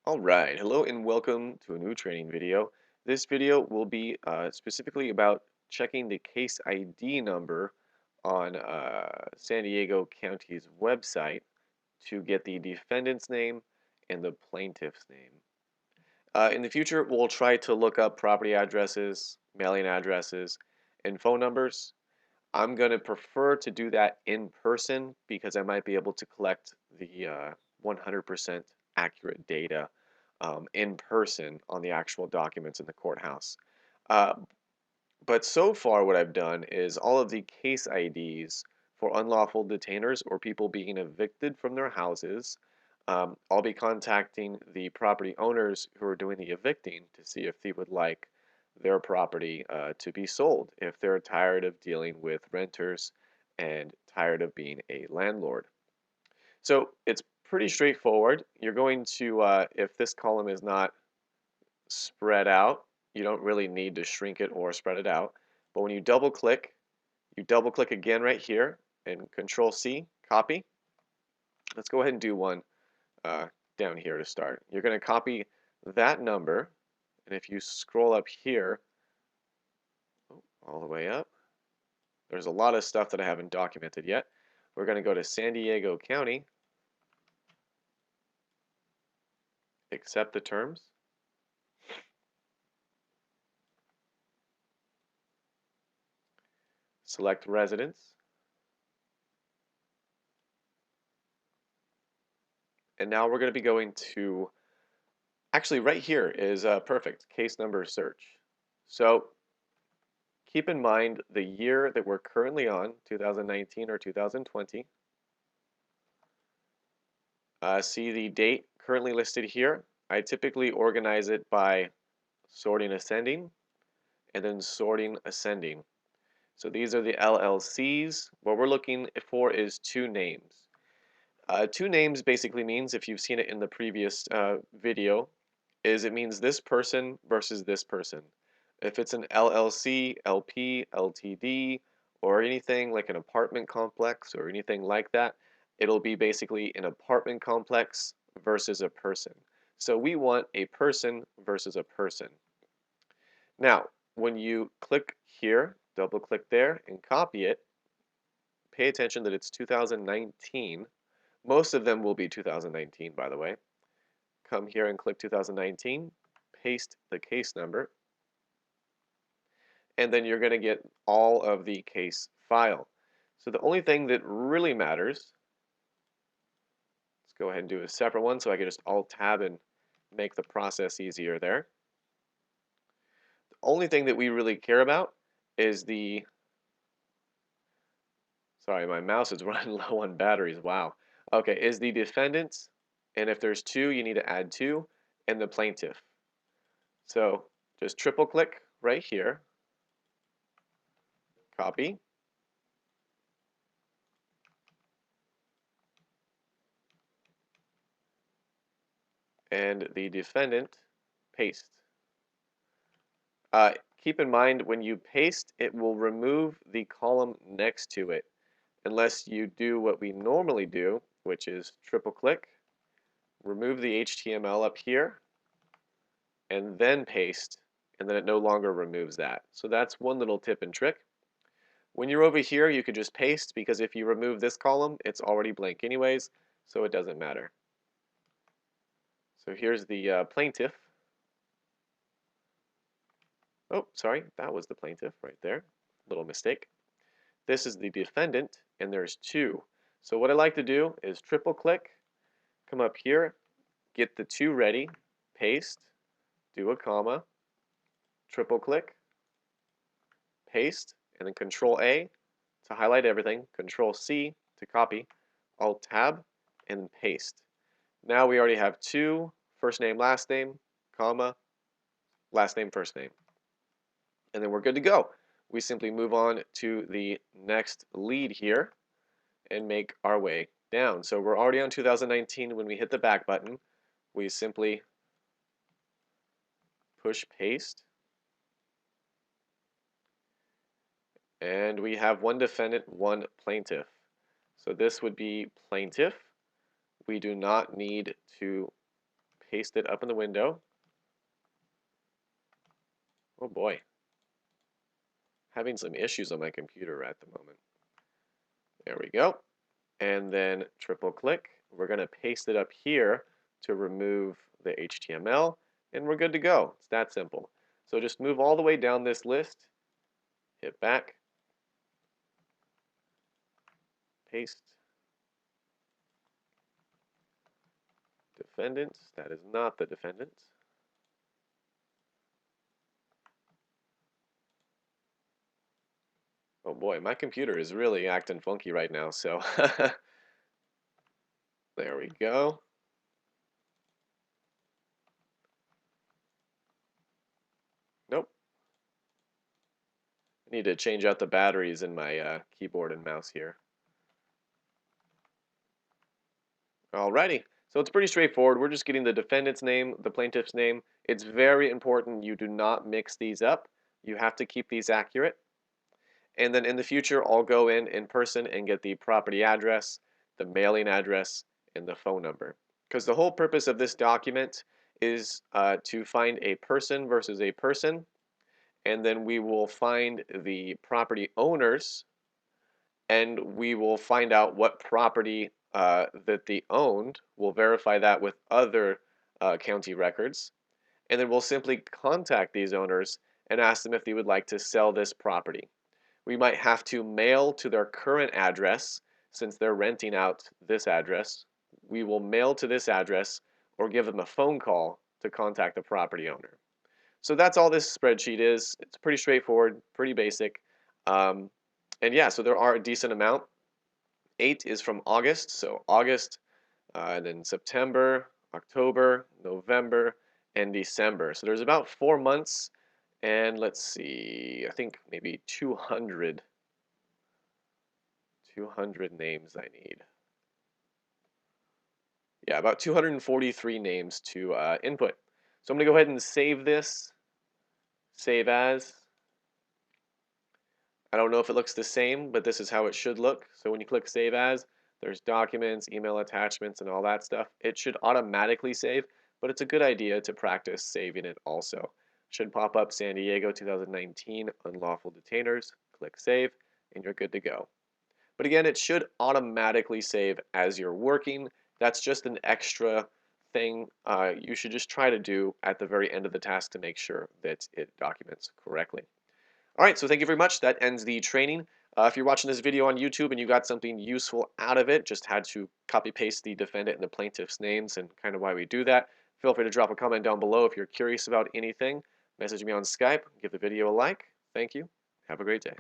Alright, hello and welcome to a new training video. This video will be specifically about checking the case ID number on San Diego County's website to get the defendant's name and the plaintiff's name. In the future, we'll try to look up property addresses, mailing addresses, and phone numbers. I'm going to prefer to do that in person because I might be able to collect the 100% accurate data in person on the actual documents in the courthouse. Uh, but so far, what I've done is all of the case IDs for unlawful detainers or people being evicted from their houses. I'll be contacting the property owners who are doing the evicting to see if they would like their property to be sold, if they're tired of dealing with renters and tired of being a landlord. So it's pretty straightforward. You're going to, if this column is not spread out, you don't really need to shrink it or spread it out. But when you double click again right here and Control C, copy. Let's go ahead and do one uh, down here to start. You're going to copy that number, and if you scroll up here, all the way up, there's a lot of stuff that I haven't documented yet. We're going to go to San Diego County, accept the terms, select residence, and now we're going to be going to, actually right here is perfect, case number search. So keep in mind the year that we're currently on, 2019 or 2020. See the date currently listed here. I typically organize it by sorting ascending and then sorting ascending. So these are the LLCs. What we're looking for is two names. Two names basically means, if you've seen it in the previous video, is it means this person versus this person. If it's an LLC, LP, LTD, or anything like an apartment complex or anything like that, it'll be basically an apartment complex versus a person. So we want a person versus a person. Now, when you click here, double click there and copy it, pay attention that it's 2019. Most of them will be 2019, by the way. Come here and click 2019, paste the case number, and then you're going to get all of the case file. So the only thing that really matters, let's go ahead and do a separate one so I can just Alt-Tab and make the process easier there. The only thing that we really care about is the, sorry, my mouse is running low on batteries, wow. Okay, is the defendant, and if there's two, you need to add two, and the plaintiff. So just triple click right here, copy, and the defendant, paste. Keep in mind when you paste, it will remove the column next to it, unless you do what we normally do, which is triple click, remove the HTML up here, and then paste, and then it no longer removes that. So that's one little tip and trick. When you're over here, you could just paste, because if you remove this column, it's already blank anyways, so it doesn't matter. So here's the plaintiff. Oh, sorry, that was the plaintiff right there. Little mistake. This is the defendant, and there's two. So what I like to do is triple click, come up here, get the two ready, paste, do a comma, triple click, paste, and then Control A to highlight everything, Control C to copy, Alt Tab, and paste. Now we already have two, first name, last name, comma, last name, first name. And then we're good to go. We simply move on to the next lead here and make our way down. So we're already on 2019. When we hit the back button, we simply push paste. And we have one defendant, one plaintiff. So this would be plaintiff. We do not need to paste it up in the window. Oh boy, having some issues on my computer at the moment. There we go. And then triple click. We're going to paste it up here to remove the HTML, and we're good to go. It's that simple. So just move all the way down this list, hit back, paste, defendant. That is not the defendant. Oh boy, my computer is really acting funky right now, so there we go. Nope. I need to change out the batteries in my keyboard and mouse here. Alrighty, so it's pretty straightforward. We're just getting the defendant's name, the plaintiff's name. It's very important you do not mix these up. You have to keep these accurate. And then in the future, I'll go in person and get the property address, the mailing address, and the phone number. Because the whole purpose of this document is to find a person versus a person, and then we will find the property owners, and we will find out what property that they owned. We'll verify that with other county records, and then we'll simply contact these owners and ask them if they would like to sell this property. We might have to mail to their current address since they're renting out this address. We will mail to this address or give them a phone call to contact the property owner. So that's all this spreadsheet is. It's pretty straightforward, pretty basic. Um, and yeah, so there are a decent amount. 8 is from August, so August, and then September, October, November, and December. So there's about 4 months, and let's see, I think maybe 200 names I need. Yeah, about 243 names to input. So I'm going to go ahead and save this, save as. I don't know if it looks the same, but this is how it should look. So when you click Save As, there's documents, email attachments, and all that stuff. It should automatically save, but it's a good idea to practice saving it also. It should pop up San Diego 2019 Unlawful Detainers. Click Save, and you're good to go. But again, it should automatically save as you're working. That's just an extra thing you should just try to do at the very end of the task to make sure that it documents correctly. All right, so thank you very much. That ends the training. If you're watching this video on YouTube and you got something useful out of it, just had to copy paste the defendant and the plaintiff's names and kind of why we do that, feel free to drop a comment down below if you're curious about anything. Message me on Skype, give the video a like. Thank you. Have a great day.